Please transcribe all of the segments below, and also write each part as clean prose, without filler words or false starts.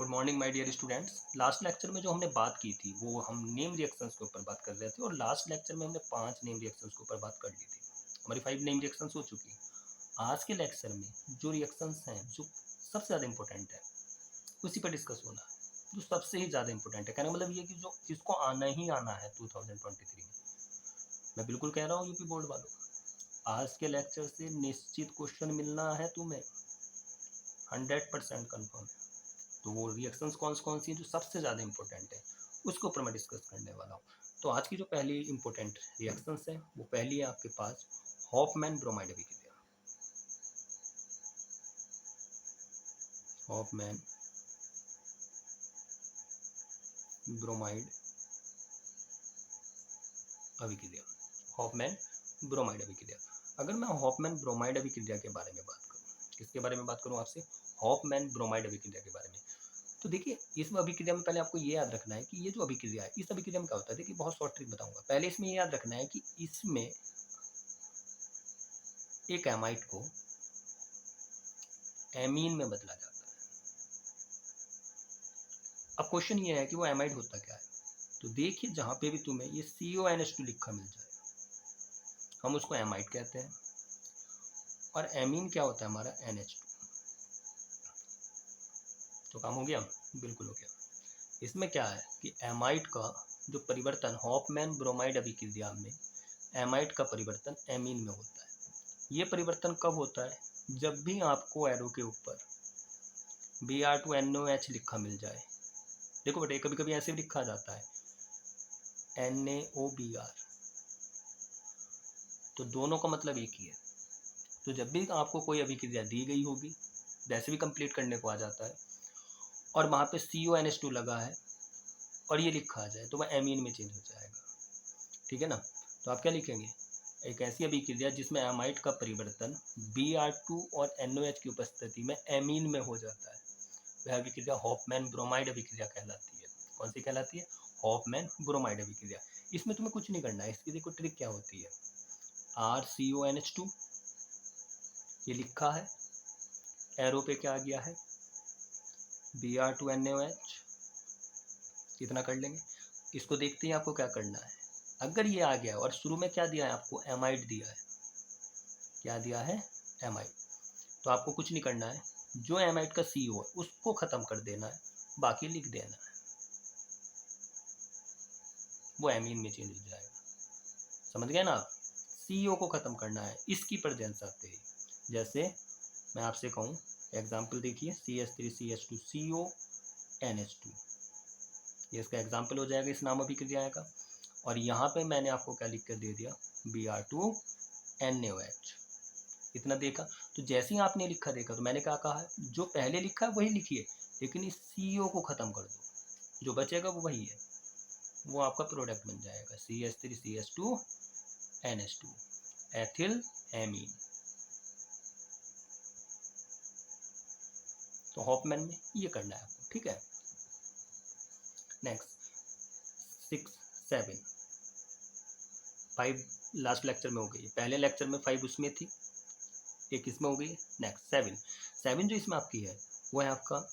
Good morning my dear students. Last lecture में जो हमने बात की थी वो हम नेम रिएक्शंस के ऊपर बात कर रहे थे और लास्ट लेक्चर में हमने 5 नेम रिएक्शंस के ऊपर बात कर ली थी। हमारी 5 नेम रिएक्शंस हो चुकी। आज के लेक्चर में जो रिएक्शंस हैं जो सबसे ज़्यादा इंपॉर्टेंट है उसी पर डिस्कस होना है, जो सबसे ही ज़्यादा इंपॉर्टेंट है। कहने का मतलब ये कि जो जिसको आना ही आना है 2023 में। मैं बिल्कुल कह रहा हूँ यूपी बोर्ड वालों, आज के लेक्चर से निश्चित क्वेश्चन मिलना है तुम्हें, 100% कन्फर्म है। तो वो रिएक्शंस कौन सी हैं जो सबसे ज़्यादा इंपॉर्टेंट है उसके ऊपर मैं डिस्कस करने वाला हूँ। तो आज की जो पहली इंपॉर्टेंट रिएक्शंस है वो पहली है आपके पास हॉफमैन ब्रोमाइड अभिक्रिया। हॉफमैन ब्रोमाइड अभिक्रिया। हॉफमैन ब्रोमाइड अभिक्रिया। अगर मैं हॉफमैन ब्रोमाइड अभिक्रिया के बारे में बात करूँ, किसके बारे में बात करूँ आपसे? हॉफमैन ब्रोमाइड अभिक्रिया के बारे में। तो देखिए इस अभिक्रिया में पहले आपको ये याद रखना है कि ये जो अभिक्रिया है इस अभिक्रिया में क्या होता है। देखिए बहुत शॉर्ट ट्रिक बताऊंगा। पहले इसमें ये याद रखना है कि इसमें एक एमाइड को एमीन में बदला जाता है। अब क्वेश्चन ये है कि वो एमाइड होता क्या है। तो देखिए जहां पे भी तुम्हें ये CONH2 लिखा मिल जाए हम उसको एमाइड कहते हैं, और एमीन क्या होता है हमारा NH2। तो काम हो गया? बिल्कुल हो गया। इसमें क्या है कि एमाइड का जो परिवर्तन हॉफमैन ब्रोमाइड अभिक्रिया में एमाइड का परिवर्तन एमीन में होता है। ये परिवर्तन कब होता है? जब भी आपको एरो के ऊपर Br2NOH लिखा मिल जाए। देखो बेटे कभी कभी ऐसे भी लिखा जाता है NaOBr, तो दोनों का मतलब एक ही है। तो जब भी आपको कोई अभिक्रिया दी गई होगी वैसे भी कंप्लीट करने को आ जाता है और वहाँ पे CONH2 लगा है और ये लिखा आ जाए तो वह एमीन में चेंज हो जाएगा। ठीक है ना? तो आप क्या लिखेंगे? एक ऐसी अभिक्रिया जिसमें एमाइड का परिवर्तन Br2 और NOH की उपस्थिति में एमीन में हो जाता है, वह अभिक्रिया हॉफमैन ब्रोमाइड अभिक्रिया कहलाती है। कौन सी कहलाती है? हॉफमैन ब्रोमाइड अभिक्रिया। इसमें तुम्हें कुछ नहीं करना है। इसकी देखो ट्रिक क्या होती है। RCONH2 ये लिखा है, एरो पे क्या आ गया है Br2NOH, इतना कर लेंगे। इसको देखते ही आपको क्या करना है, अगर ये आ गया और शुरू में क्या दिया है आपको? एमाइड दिया है। क्या दिया है? एमाइड। तो आपको कुछ नहीं करना है, जो एमाइड का CO है उसको खत्म कर देना है, बाकी लिख देना है, वो एमीन में चेंज हो जाएगा। समझ गए ना आप? CO को खत्म करना है इसकी प्रेजेंस आते ही। जैसे मैं आपसे कहूँ एग्जाम्पल देखिए CH3CH2CONH2, ये इसका एग्जाम्पल हो जाएगा इस नाम अभिक्रिया का। और यहाँ पे मैंने आपको क्या लिख कर दे दिया? Br2NaOH। इतना देखा? तो जैसे ही आपने लिखा देखा तो मैंने क्या कहा है, जो पहले लिखा है वही लिखिए, लेकिन इस CO को खत्म कर दो, जो बचेगा वो वही है, वो आपका प्रोडक्ट बन जाएगा CH3CH2NH2 एथिल एमीन। तो हॉफमैन में ये करना है आपको। ठीक है, नेक्स्ट 6 7 5 लास्ट लेक्चर में हो गई। पहले लेक्चर में 5 उसमें थी, एक इसमें हो गई। नेक्स्ट 7 जो इसमें आपकी है वो है आपका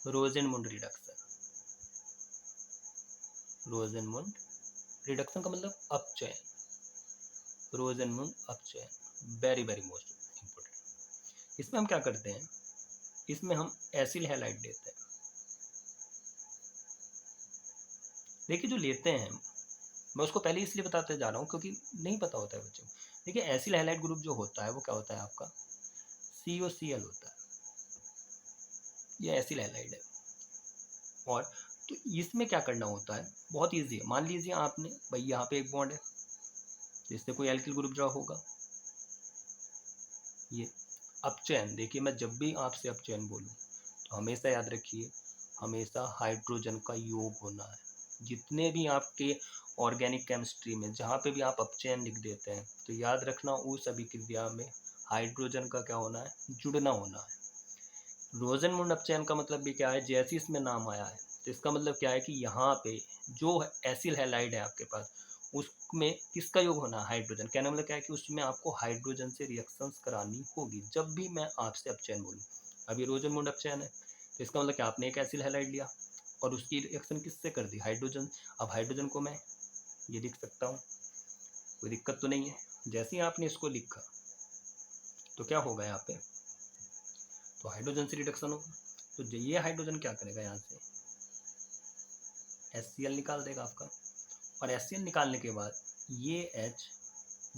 रोजेनमुंड रिडक्शन। रोजेनमुंड रिडक्शन का मतलब अपचयन, रोजेनमुंड अपचयन, वेरी वेरी मोस्ट इम्पोर्टेंट। इसमें हम क्या करते हैं, इसमें हम एसिल हैलाइड लेते हैं। देखिए जो लेते हैं मैं उसको पहले इसलिए बताते जा रहा हूँ क्योंकि नहीं पता होता है बच्चों। देखिए एसिल हैलाइड ग्रुप जो होता है वो क्या होता है आपका? COCl होता है, ये एसिल हैलाइड है। और तो इसमें क्या करना होता है, बहुत ईजी है। मान लीजिए आपने भाई यहाँ पे एक बॉन्ड है तो इससे कोई एल्किल ग्रुप ड्रा होगा। ये अपचयन, देखिए मैं जब भी आपसे अपचयन बोलूँ तो हमेशा याद रखिए, हमेशा हाइड्रोजन का योग होना है। जितने भी आपके ऑर्गेनिक केमिस्ट्री में जहाँ पे भी आप अपचयन लिख देते हैं तो याद रखना उस अभिक्रिया में हाइड्रोजन का क्या होना है? जुड़ना होना है। रोजेनमुंड अपचयन का मतलब भी क्या है? जैसे इसमें नाम आया है तो इसका मतलब क्या है कि यहाँ पे जो एसिल हैलाइड है आपके पास उसमें किसका योग होना है? हाइड्रोजन। कहने मतलब क्या है कि उसमें आपको हाइड्रोजन से रिएक्शंस करानी होगी जब भी मैं आपसे अपचयन बोलूँ। अभी रोजेनमुंड अपचयन है तो इसका मतलब क्या, आपने एक एसिड हैलाइड लिया और उसकी रिएक्शन किससे कर दी, हाइड्रोजन। अब हाइड्रोजन को मैं ये लिख सकता हूँ, कोई दिक्कत तो नहीं है। जैसे ही आपने इसको लिखा तो क्या होगा यहाँ पे, तो हाइड्रोजन से रिडक्शन होगा। तो ये हाइड्रोजन क्या करेगा, यहाँ से HCl निकाल देगा आपका, और HCl निकालने के बाद ये H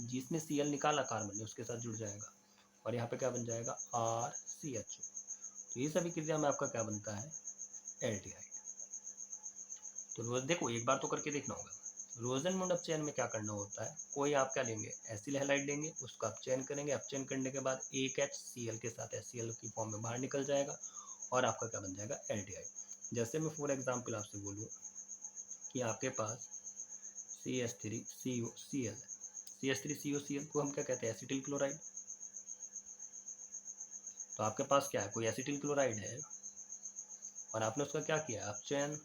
जिसने Cl निकाला कार्बन ने उसके साथ जुड़ जाएगा और यहाँ पे क्या बन जाएगा, RCHO। तो ये सभी क्रिया में आपका क्या बनता है, एल्डिहाइड। तो रोज देखो एक बार तो करके देखना होगा। रोजनमुंड अपचयन में क्या करना होता है, कोई आप क्या लेंगे, एसिल हैलाइड लेंगे, उसका अपचयन करेंगे, अपचयन करने के बाद एक HCl के साथ HCl की फॉर्म में बाहर निकल जाएगा और आपका क्या बन जाएगा, एल्डिहाइड। जैसे मैं फॉर एग्जांपल आपसे बोलूँ कि आपके पास CH3COCl है, CH3COCl को हम क्या कहते हैं, एसिटिल क्लोराइड। तो आपके पास क्या है, कोई एसिटिल क्लोराइड है और आपने उसका क्या किया, अपचयन।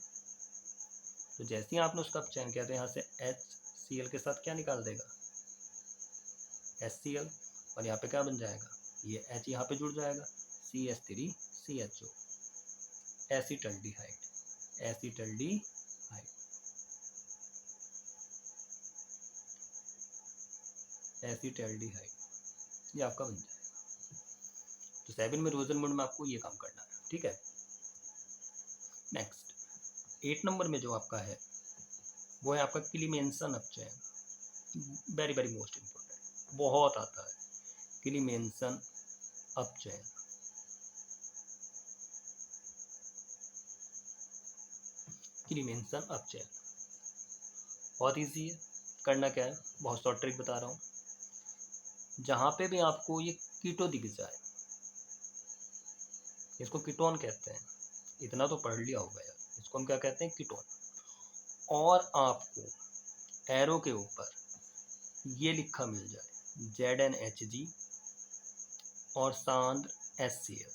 तो जैसे ही आपने उसका अपचयन किया तो यहाँ से HCl के साथ क्या निकाल देगा, HCl, और यहाँ पे क्या बन जाएगा, ये H यहाँ पे जुड़ जाएगा, CH3CHO, एसिटल्डिहाइड, एसिटल्डिहाइड, एसिटल्डिहाइड, ये आपका बन जाएगा। तो 7 में रोजनमुंड में आपको ये काम करना है, ठीक है। नेक्स्ट 8 नंबर में जो आपका है वो है आपका क्लीमेंसन अपचयन। वेरी वेरी मोस्ट इंपॉर्टेंट, बहुत आता है क्लीमेंसन अपचयन। क्लीमेंसन अपचयन बहुत इजी है, करना क्या है, बहुत शॉर्ट ट्रिक बता रहा हूँ। जहाँ पे भी आपको ये कीटो दिख जाए, इसको कीटोन कहते हैं, इतना तो पढ़ लिया होगा यार, इसको हम क्या कहते हैं, कीटोन। और आपको एरो के ऊपर ये लिखा मिल जाए ZnHg और सांद्र HCl।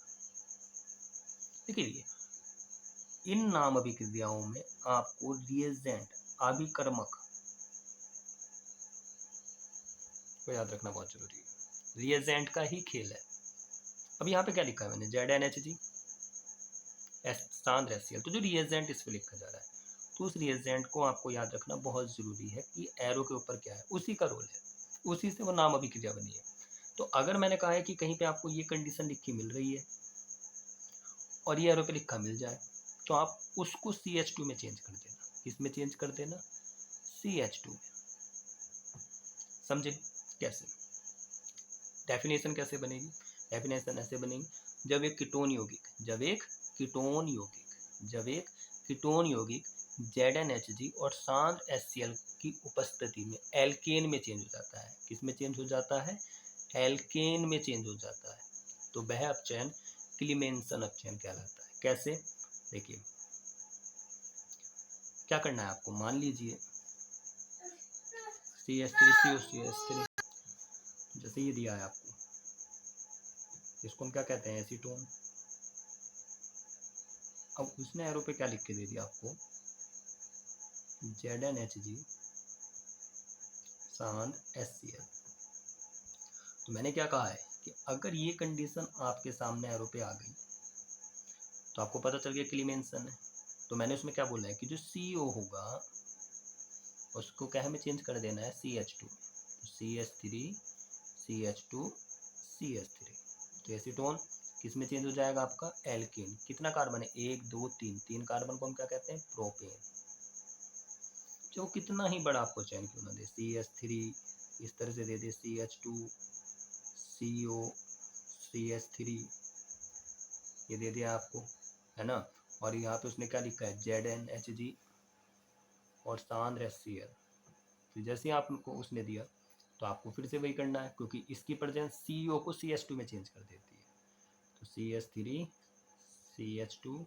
देखिए इन नाम अभिक्रियाओं में आपको रिएजेंट अभिकर्मक को याद रखना बहुत जरूरी है, रिएजेंट का ही खेल है। अब यहाँ पे क्या लिखा है मैंने, ZnHg सांद्र HCl, तो जो रिएजेंट इस पे लिखा जा रहा है, तो उस रिएजेंट को आपको याद रखना बहुत जरूरी है कि एरो के ऊपर क्या है, उसी का रोल है, उसी से वो नाम अभिक्रिया बनी है। तो अगर मैंने कहा है कि कहीं पे आपको ये कंडीशन लिखी मिल रही है और ये एरो पे लिखा मिल जाए, तो आप उसको CH2 में चेंज कर देना। किस में चेंज कर देना, CH2 में। समझे कैसे, डेफिनेशन कैसे बनेगी, डेफिनेशन ऐसे बनेगी, जब एक कीटोन यौगिक ZnHg और सांद्र HCl की उपस्थिति में एल्केन में चेंज हो जाता है। किस में चेंज हो जाता है, एल्केन में चेंज हो जाता है, तो वह अपचयन क्लीमेंसन अपचयन कहलाता है। कैसे, देखिए क्या करना है आपको, मान लीजिए CH3COCH3 जैसे ये दिया है आपको, इसको हम क्या कहते हैं, एसीटोन। अब उसने एरो पे क्या लिख के दे दिया आपको, ZnHg सांद्र HCl। तो मैंने क्या कहा है कि अगर ये कंडीशन आपके सामने एरो पे आ गई तो आपको पता चल गया क्लीमेंसन है। तो मैंने उसमें क्या बोला है कि जो CO होगा उसको क्या हमें चेंज कर देना है CH2 में, तो CH3CH2 CH3। तो एसीटोन किस में चेंज हो जाएगा आपका, एल्केन। कितना कार्बन है, 1 2 3, 3 कार्बन को हम क्या कहते हैं, प्रोपेन। जो कितना ही बड़ा आपको चयन क्यों ना दे, CH3 इस तरह से दे दे, CH2 CO CH3 ये दे दिया आपको, है ना। और यहाँ पे उसने क्या लिखा है, ZnHg और सांद्र HCl। तो जैसे ही आपको उसने दिया तो आपको फिर से वही करना है, क्योंकि इसकी प्रेजेंस CO को CH2 में चेंज कर देती है। तो CH3 CH2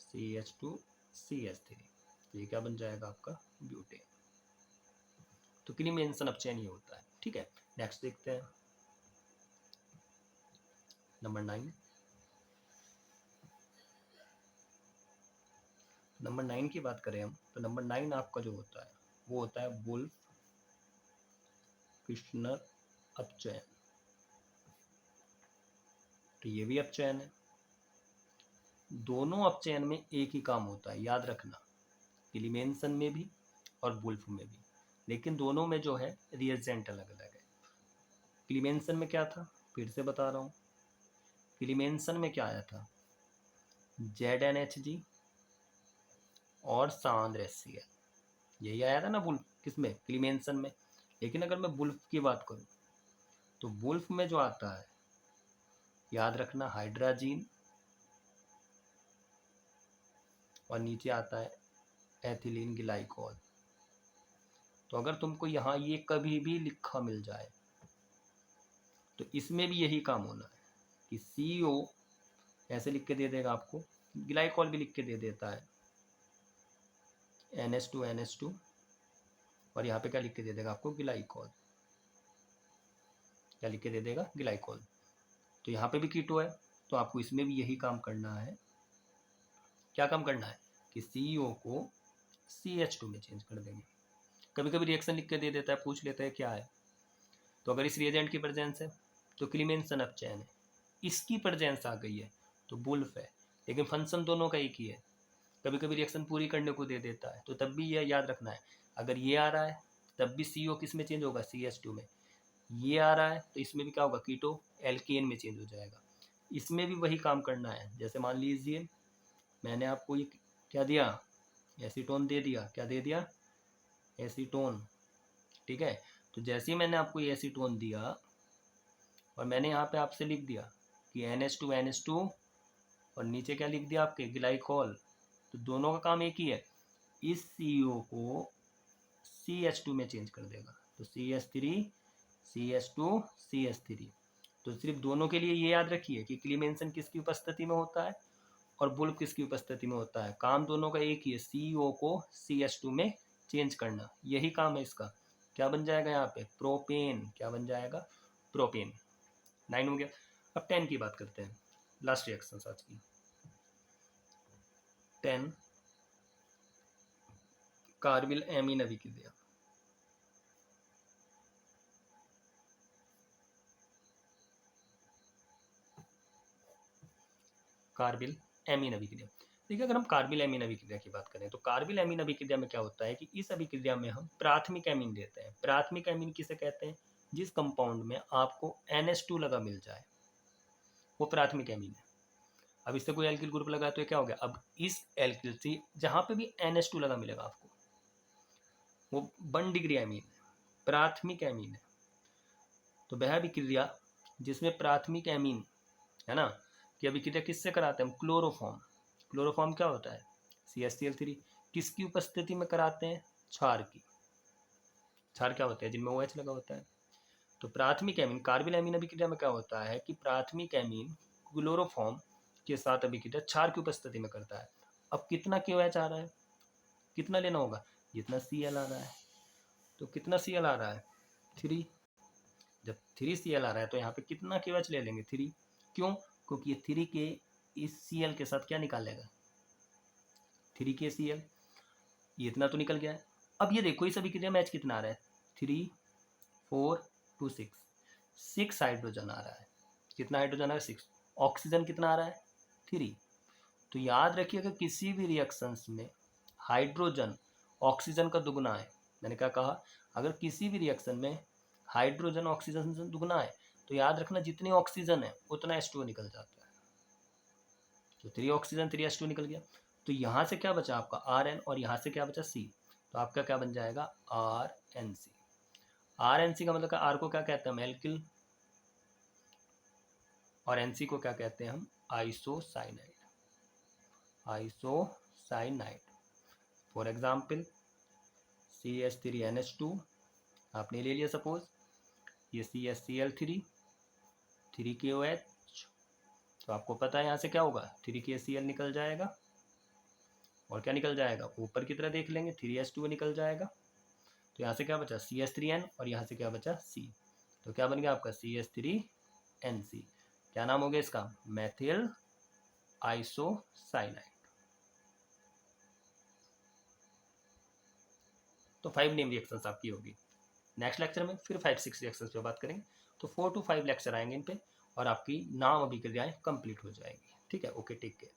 CH2 CH3, तो ये क्या बन जाएगा आपका, ब्यूटेन। तो क्लीमेंसन अपचयन ये होता है, ठीक है। नेक्स्ट देखते हैं नंबर 9। नंबर 9 की बात करें हम, तो नंबर 9 आपका जो होता है वो होता है वुल्फ किर्शनर अपचयन। तो ये भी अपचयन है। दोनों अपचयन में एक ही काम होता है, याद रखना, क्लीमेंसन में भी और वुल्फ में भी, लेकिन दोनों में जो है रिएजेंट अलग अलग है। क्लीमेंसन में क्या था, फिर से बता रहा हूँ, क्लीमेंसन में क्या आया था, ZnHg और सांद्र HCl, यही आया था ना वुल्फ किसमें, क्लीमेंसन में। लेकिन अगर मैं वुल्फ की बात करूँ तो वुल्फ में जो आता है, याद रखना, हाइड्राजीन और नीचे आता है एथिलीन ग्लाइकोल। तो अगर तुमको यहाँ ये कभी भी लिखा मिल जाए तो इसमें भी यही काम होना है कि CO ऐसे लिख के दे देगा आपको, ग्लाइकोल भी लिख के दे देता है NH2 और यहाँ पे क्या लिख के दे देगा आपको, ग्लाइकोल, क्या लिख के दे देगा, ग्लाइकोल। तो यहाँ पे भी कीटो है, तो आपको इसमें भी यही काम करना है। क्या काम करना है कि CO को CH2 में चेंज कर देंगे। कभी कभी रिएक्शन लिख के दे देता है, पूछ लेता है क्या है, तो अगर इस रिएजेंट की प्रेजेंस है तो क्लीमेंसन अपचयन है, इसकी प्रेजेंस आ गई है तो वुल्फ है, लेकिन फंक्शन दोनों का एक ही है। कभी कभी रिएक्शन पूरी करने को दे देता है, तो तब भी यह याद रखना है, अगर ये आ रहा है तब भी CO किस में चेंज होगा, CH2 में। ये आ रहा है तो इसमें भी क्या होगा, कीटो एल्केन में चेंज हो जाएगा। इसमें भी वही काम करना है। जैसे मान लीजिए मैंने आपको ये क्या दिया, एसीटोन दे दिया, क्या दे दिया, एसीटोन, ठीक है। तो जैसे ही मैंने आपको ये एसीटोन दिया और मैंने यहाँ पे आपसे लिख दिया कि NH2 और नीचे क्या लिख दिया आपके, ग्लाइकोल, तो दोनों का काम एक ही है, इस CO को CH2 में चेंज कर देगा, तो CH3 CH2 CH3। तो सिर्फ दोनों के लिए ये याद रखिए कि क्लीमेंसन किसकी उपस्थिति में होता है और वुल्फ किसकी उपस्थिति में होता है, काम दोनों का एक ही है, CO को CH2 में चेंज करना, यही काम है इसका। क्या बन जाएगा यहाँ पे, प्रोपेन, क्या बन जाएगा, प्रोपेन। 9 हो गया। अब 10 की बात करते हैं, लास्ट रिएक्शन आज की। 10 कार्बिल एमीन अभिक्रिया। कार्बिल एमीन अभिक्रिया, देखिए अगर हम कार्बिल एमीन अभिक्रिया की बात करें तो कार्बिल एमीन अभिक्रिया में क्या होता है कि इस अभिक्रिया में हम प्राथमिक एमीन देते हैं। प्राथमिक एमीन किसे कहते हैं, जिस कंपाउंड में आपको NH2 लगा मिल जाए वो प्राथमिक एमीन है। अब इससे कोई एल्किल ग्रुप लगा तो ये क्या हो गया, अब इस एल्किल से जहां पे भी NH2 लगा मिलेगा आपको वो 1 डिग्री एमीन है, प्राथमिक एमीन है। तो वह अभिक्रिया जिसमें प्राथमिक एमीन है ना, कि अभिक्रिया किससे कराते हैं हम, क्लोरोफॉर्म। क्लोरोफॉर्म क्या होता है, CH3। किसकी उपस्थिति में कराते हैं, क्षार की। क्षार क्या होते हैं, जिनमें OH लगा होता है। तो प्राथमिक एमीन कार्बिल एमीन अभिक्रिया में क्या होता है कि प्राथमिक एमीन क्लोरोफॉर्म के साथ अभिक्रिया क्षार की उपस्थिति में करता है। अब कितना KOH आ रहा है, कितना लेना होगा, जितना Cl आ रहा है। तो कितना Cl आ रहा है, 3। जब 3 Cl आ रहा है तो यहाँ पे कितना KOH ले लेंगे, 3। क्यों, क्योंकि ये 3 के इस Cl के साथ क्या निकालेगा, 3 के Cl, ये इतना तो निकल गया है। अब ये देखो इस अभिक्रिया में H कितना आ रहा है, 3 4 2 6, 6 हाइड्रोजन आ रहा है। कितना हाइड्रोजन आ रहा है, 6। ऑक्सीजन कितना आ रहा है, 3। तो याद रखिएगा किसी भी रिएक्शंस में हाइड्रोजन ऑक्सीजन का दुगना है। मैंने क्या कहा, अगर किसी भी रिएक्शन में हाइड्रोजन ऑक्सीजन से दुगना है तो याद रखना जितनी ऑक्सीजन है उतना H2O निकल जाता है। तो 3 ऑक्सीजन 3 H2O निकल गया। तो यहाँ से क्या बचा आपका Rn और यहाँ से क्या बचा C, तो आपका क्या बन जाएगा RNC। RNC का मतलब R को क्या कहते हैं हम, एल्किल, और NC को क्या कहते हैं हम, isocyanide. Isocyanide for example CH3NH2 आपने ले लिया, सपोज ये CHCl3 3 KOH, तो आपको पता है यहाँ से क्या होगा, 3 KCl निकल जाएगा और क्या निकल जाएगा, ऊपर की तरह देख लेंगे 3H2 निकल जाएगा। तो यहाँ से क्या बचा, CH3N और यहाँ से क्या बचा C, तो क्या बन गया आपका CH3NC। क्या नाम हो गया इसका, मेथिल आइसोसाइनाइड। तो 5 नेम रिएक्शंस आपकी होगी। नेक्स्ट लेक्चर में फिर 5-6 रिएक्शंस पे बात करेंगे। तो 4 to 5 लेक्चर आएंगे इन पे और आपकी नाम अभिक्रियाएं कंप्लीट हो जाएंगी। ठीक है, ओके, टेक केयर।